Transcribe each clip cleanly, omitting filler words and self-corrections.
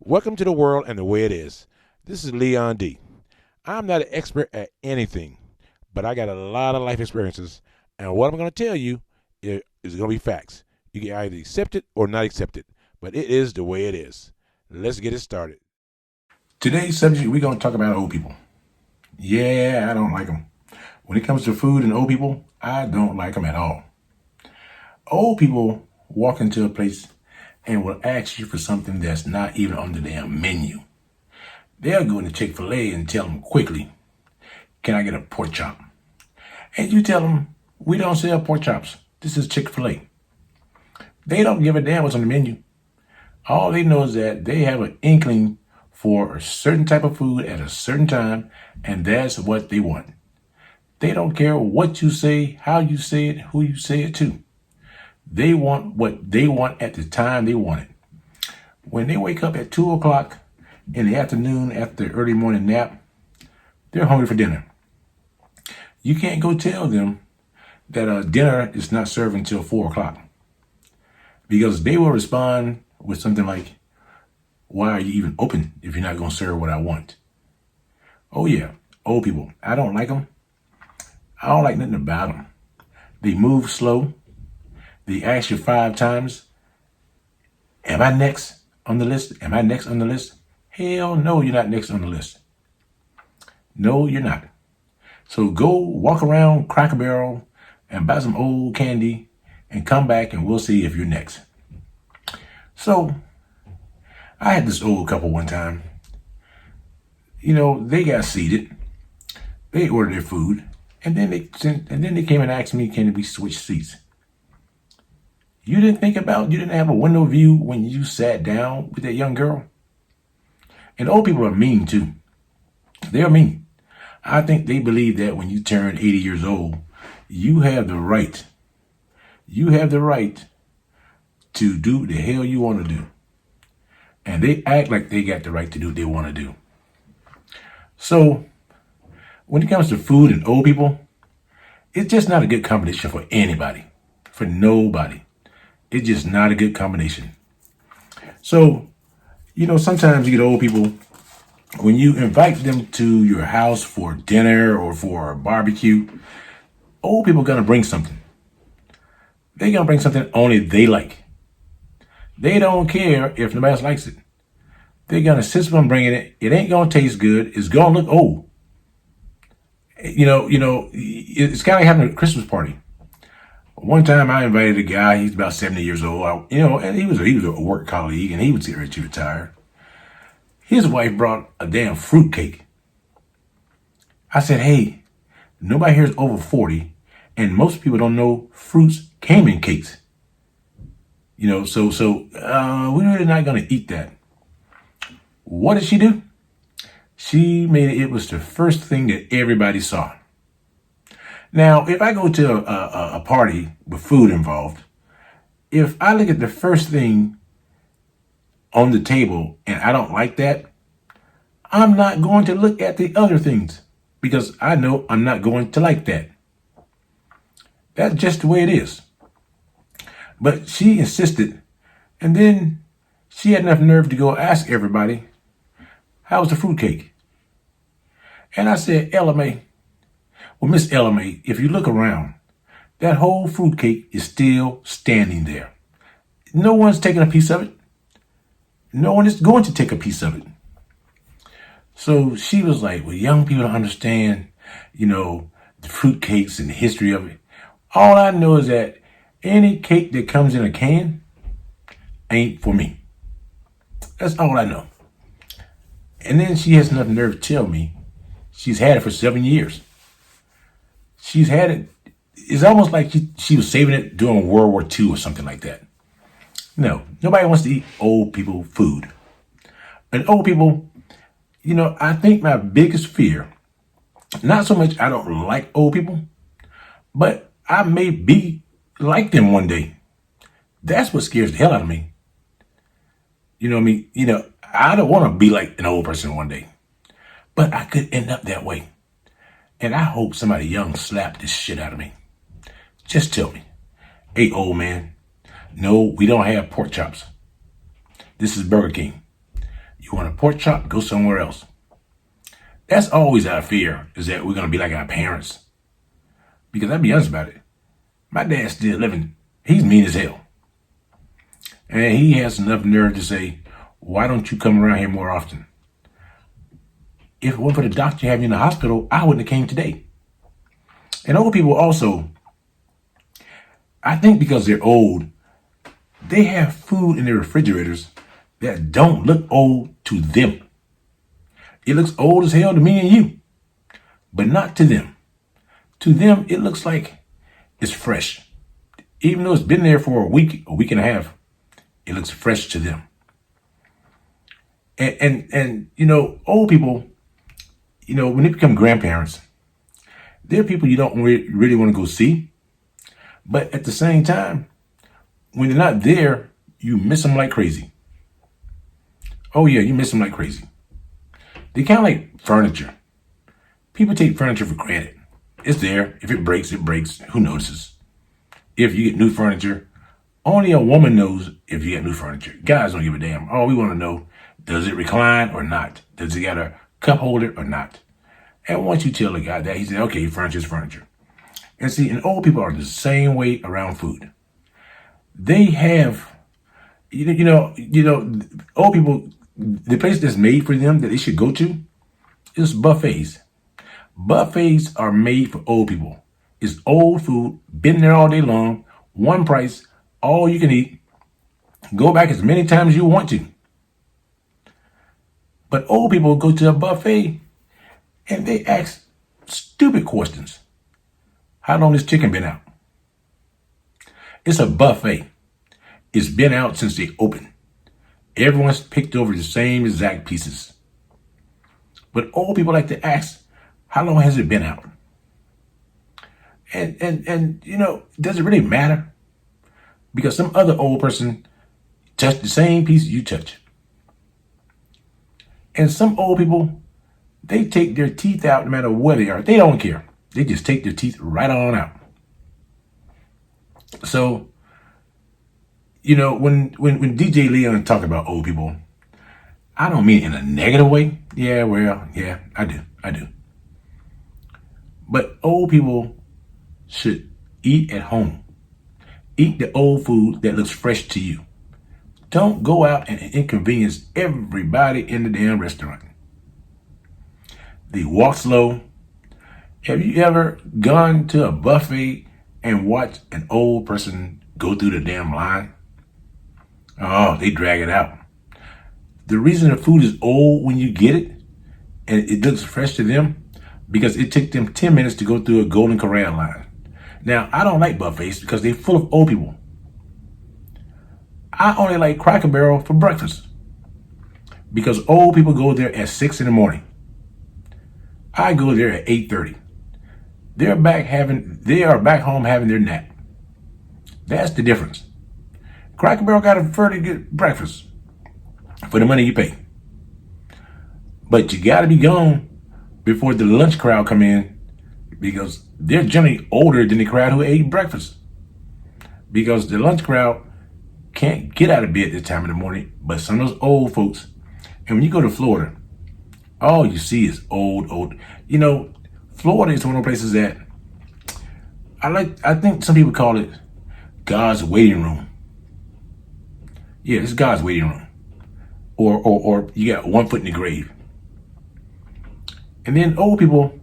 Welcome to the world and the way it is. This is Leon D. I'm not an expert at anything, but I got a lot of life experiences, and what I'm going to tell you is going to be facts. You can either accept it or not accept it, but it is the way it is. Let's get it started. Today's subject, we're going to talk about old people. Yeah, I don't like them. When it comes to food and old people, I don't like them at all. Old people walk into a place and will ask you for something that's not even on the damn menu. They'll go into Chick-fil-A and tell them quickly, can I get a pork chop? And you tell them, we don't sell pork chops. This is Chick-fil-A. They don't give a damn what's on the menu. All they know is that they have an inkling for a certain type of food at a certain time, and that's what they want. They don't care what you say, how you say it, who you say it to. They want what they want at the time they want it. When they wake up at 2 o'clock in the afternoon after the early morning nap, they're hungry for dinner. You can't go tell them that dinner is not served until 4 o'clock, because they will respond with something like, why are you even open if you're not going to serve what I want? Oh yeah, old people. I don't like them. I don't like nothing about them. They move slow. They ask you 5 times, am I next on the list? Am I next on the list? Hell no, you're not next on the list. No, you're not. So go walk around Cracker Barrel and buy some old candy and come back and we'll see if you're next. So I had this old couple one time. You know, they got seated. They ordered their food, and then they came and asked me, can we switch seats? You didn't have a window view when you sat down with that young girl? And old people are mean too. They're mean. I think they believe that when you turn 80 years old, you have the right. You have the right to do the hell you want to do. And they act like they got the right to do what they want to do. So when it comes to food and old people, it's just not a good combination for anybody, for nobody. It's just not a good combination. So, sometimes you get old people, when you invite them to your house for dinner or for a barbecue, old people are going to bring something. They're going to bring something only they like. They don't care if nobody else likes it. They're going to insist on bringing it. It ain't going to taste good. It's going to look old. It's kind of like having a Christmas party. One time I invited a guy, he's about 70 years old, and he was a work colleague, and he was getting ready to retire. His wife brought a damn fruit cake. I said, hey, nobody here is over 40, and most people don't know fruits came in cakes. We're really not going to eat that. What did she do? She made it was the first thing that everybody saw. Now, if I go to a party with food involved, if I look at the first thing on the table and I don't like that, I'm not going to look at the other things because I know I'm not going to like that. That's just the way it is. But she insisted, and then she had enough nerve to go ask everybody, how was the fruitcake? And I said, Ella Mae, well, Miss Ella Mae, if you look around, that whole fruitcake is still standing there. No one's taking a piece of it. No one is going to take a piece of it. So she was like, well, young people don't understand, the fruitcakes and the history of it. All I know is that any cake that comes in a can ain't for me. That's all I know. And then she has enough nerve to tell me she's had it for 7 years. She's had it. It's almost like she was saving it during World War II or something like that. No, nobody wants to eat old people food. And old people, I think my biggest fear, not so much I don't like old people, but I may be like them one day. That's what scares the hell out of me. You know what I mean? I don't want to be like an old person one day, but I could end up that way. And I hope somebody young slapped this shit out of me. Just tell me, hey, old man, no, we don't have pork chops. This is Burger King. You want a pork chop? Go somewhere else. That's always our fear, is that we're going to be like our parents. Because I'll be honest about it. My dad's still living. He's mean as hell. And he has enough nerve to say, why don't you come around here more often? If it weren't for the doctor having you in the hospital, I wouldn't have came today. And old people also, I think because they're old, they have food in their refrigerators that don't look old to them. It looks old as hell to me and you, but not to them. To them, it looks like it's fresh. Even though it's been there for a week and a half, it looks fresh to them. And old people, when they become grandparents, they're people you don't really want to go see. But at the same time, when they're not there, you miss them like crazy. Oh yeah, you miss them like crazy. They kind of like furniture. People take furniture for granted. It's there. If it breaks, it breaks. Who notices? If you get new furniture, only a woman knows if you get new furniture. Guys don't give a damn. All we want to know, does it recline or not? Does it got a cup holder or not? And once you tell the guy that, he said, okay, furniture is furniture. And see, and old people are the same way around food. They have, old people, the place that's made for them that they should go to is buffets. Buffets are made for old people. It's old food, been there all day long, one price, all you can eat. Go back as many times as you want to. But old people go to a buffet and they ask stupid questions. How long has chicken been out? It's a buffet. It's been out since they opened. Everyone's picked over the same exact pieces. But old people like to ask, how long has it been out? And does it really matter? Because some other old person touched the same piece you touch. And some old people, they take their teeth out no matter where they are. They don't care. They just take their teeth right on out. So, when DJ Leon talk about old people, I don't mean in a negative way. Yeah, well, yeah, I do. But old people should eat at home. Eat the old food that looks fresh to you. Don't go out and inconvenience everybody in the damn restaurant. They walk slow. Have you ever gone to a buffet and watched an old person go through the damn line? Oh, they drag it out. The reason the food is old when you get it and it looks fresh to them, because it took them 10 minutes to go through a Golden Corral line. Now, I don't like buffets because they're full of old people. I only like Cracker Barrel for breakfast because old people go there at 6 in the morning. I go there at 8:30. They are back home having their nap. That's the difference. Cracker Barrel got a fairly good breakfast for the money you pay. But you gotta be gone before the lunch crowd come in, because they're generally older than the crowd who ate breakfast. Because the lunch crowd can't get out of bed this time of the morning, but some of those old folks, and when you go to Florida, all you see is old. Florida is one of those places that I think some people call it God's waiting room. Yeah, it's God's waiting room. Or you got one foot in the grave. And then old people,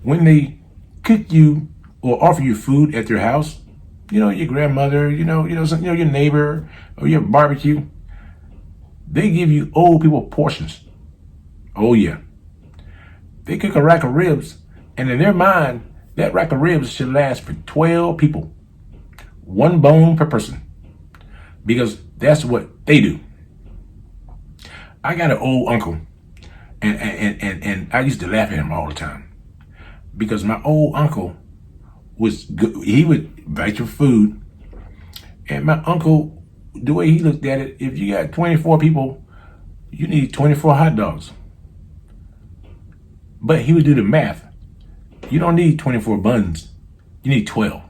when they cook you or offer you food at their house, your grandmother, your neighbor or your barbecue, they give you old people portions. Oh yeah. They cook a rack of ribs, and in their mind, that rack of ribs should last for 12 people. One bone per person. Because that's what they do. I got an old uncle, and I used to laugh at him all the time. Because my old uncle was good. He would invite your food, and my uncle, the way he looked at it, if you got 24 people, you need 24 hot dogs. But he would do the math. You don't need 24 buns. You need 12.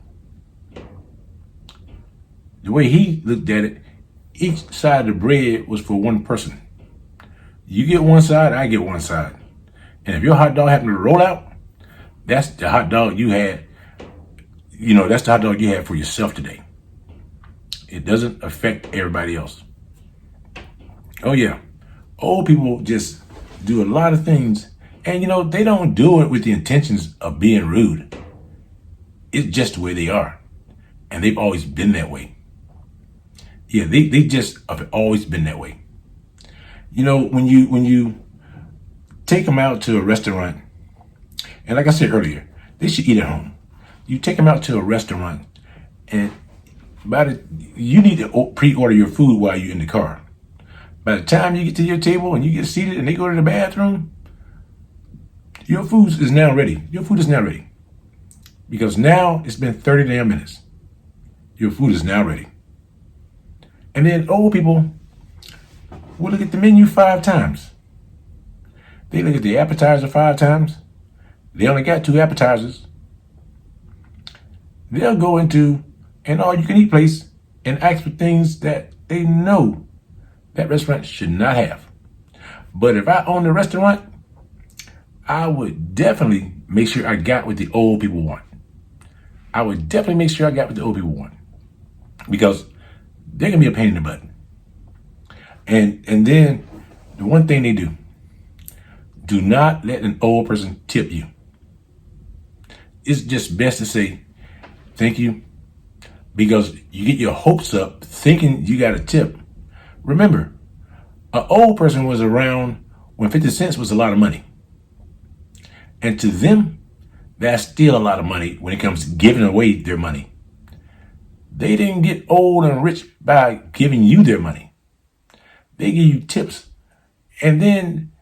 The way he looked at it, each side of the bread was for one person. You get one side, I get one side. And if your hot dog happened to roll out, that's the hot dog you had. That's the hot dog you had for yourself today. It doesn't affect everybody else. Oh yeah, old people just do a lot of things, and they don't do it with the intentions of being rude. It's just the way they are, and they've always been that way. Yeah, they just have always been that way. When you take them out to a restaurant, and like I said earlier, they should eat at home. You take them out to a restaurant, and you need to pre-order your food while you're in the car. By the time you get to your table and you get seated and they go to the bathroom, your food is now ready. Your food is now ready. Because now it's been 30 damn minutes. Your food is now ready. And then old people will look at the menu 5 times. They look at the appetizer 5 times. They only got 2 appetizers. They'll go into an all-you-can-eat place and ask for things that they know that restaurant should not have. But if I own the restaurant, I would definitely make sure I got what the old people want. I would definitely make sure I got what the old people want. Because they're going to be a pain in the butt. And then the one thing they do not let an old person tip you. It's just best to say, thank you, because you get your hopes up thinking you got a tip. Remember, an old person was around when 50 cents was a lot of money. And to them, that's still a lot of money when it comes to giving away their money. They didn't get old and rich by giving you their money. They give you tips. And then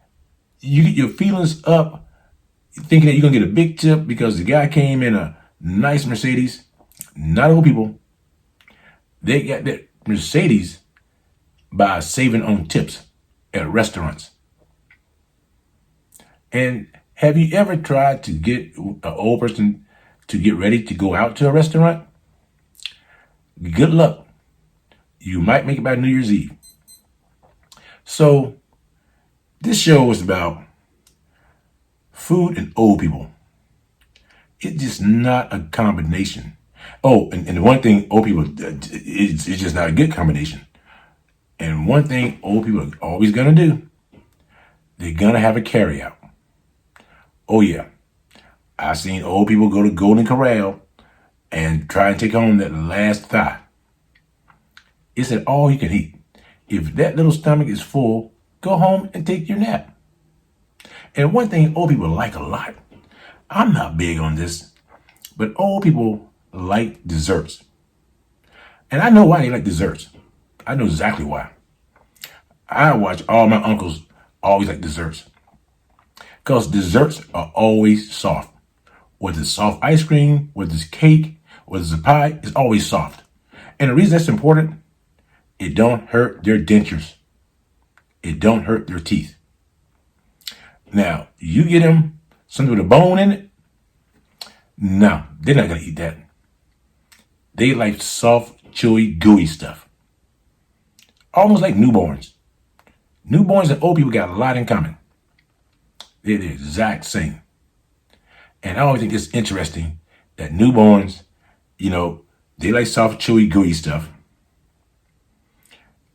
you get your feelings up thinking that you're going to get a big tip because the guy came in a nice Mercedes. Not old people. They got that Mercedes by saving on tips at restaurants. And have you ever tried to get an old person to get ready to go out to a restaurant? Good luck. You might make it by New Year's Eve. So this show is about food and old people. It's just not a combination. Oh, and the one thing old people, it's just not a good combination. And one thing old people are always going to do, they're going to have a carryout. Oh, yeah. I've seen old people go to Golden Corral and try and take home that last thigh. It's at all you can eat. If that little stomach is full, go home and take your nap. And one thing old people like a lot, I'm not big on this, but old people like desserts. And I know why they like desserts. I know exactly why. I watch all my uncles always like desserts. Because desserts are always soft. Whether it's soft ice cream, whether it's cake, whether it's a pie, it's always soft. And the reason that's important, it don't hurt their dentures. It don't hurt their teeth. Now, you get them something with a bone in it, no, they're not going to eat that. They like soft, chewy, gooey stuff. Almost like newborns. Newborns and old people got a lot in common. They're the exact same. And I always think it's interesting that newborns, they like soft, chewy, gooey stuff.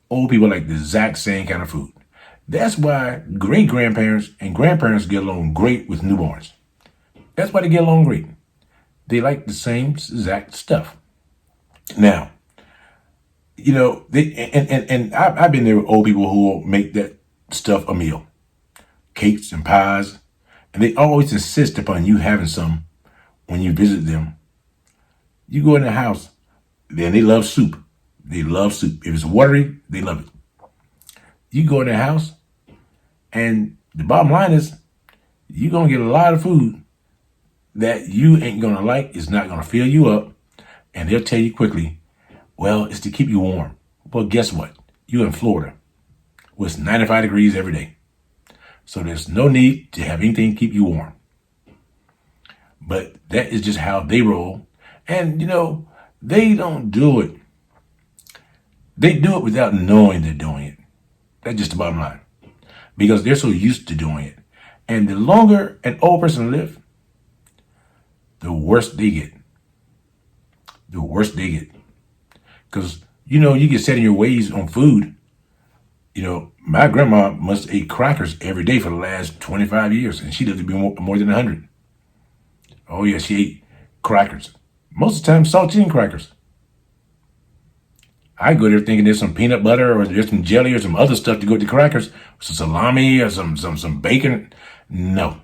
Old people like the exact same kind of food. That's why great-grandparents and grandparents get along great with newborns. That's why they get along great. They like the same exact stuff. Now, I've been there with old people who will make that stuff a meal. Cakes and pies. And they always insist upon you having some when you visit them. You go in the house, then they love soup. They love soup. If it's watery, they love it. You go in their house, and the bottom line is, you're going to get a lot of food that you ain't going to like. It's not going to fill you up. And they'll tell you quickly, well, it's to keep you warm. Well, guess what? You're in Florida, where it's 95 degrees every day. So there's no need to have anything keep you warm. But that is just how they roll. And, they don't do it. They do it without knowing they're doing it. That's just the bottom line. because they're so used to doing it. And the longer an old person lives, the worse they get. The worse they get. Because, you get set in your ways on food. My grandma must eat crackers every day for the last 25 years, and she lived to be more than 100. Oh, yeah, she ate crackers. Most of the time, saltine crackers. I go there thinking there's some peanut butter or there's some jelly or some other stuff to go with the crackers, some salami or some bacon. No,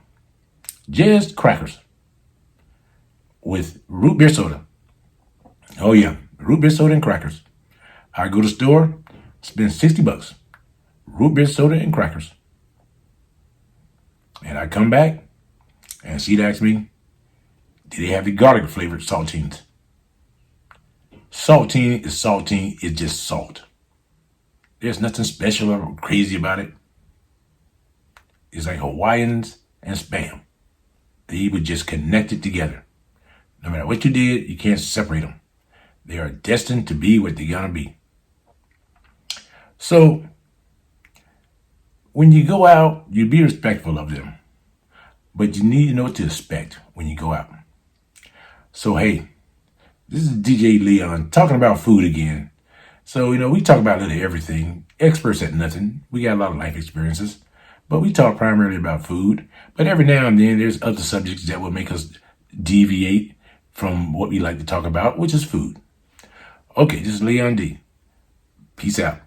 just crackers with root beer soda. Oh yeah, root beer soda and crackers. I go to the store, spend $60, root beer soda and crackers, and I come back and she'd ask me, "Did they have the garlic flavored saltines?" Saltine is saltine. It's just salt. There's nothing special or crazy about it. It's like Hawaiians and Spam. They were just connected together. No matter what you did, you can't separate them. They are destined to be what they're going to be. So, when you go out, you be respectful of them. But you need to know what to expect when you go out. So, hey, this is DJ Leon talking about food again. So, we talk about a little everything. Experts at nothing. We got a lot of life experiences. But we talk primarily about food. But every now and then, there's other subjects that will make us deviate from what we like to talk about, which is food. Okay, this is Leon D. Peace out.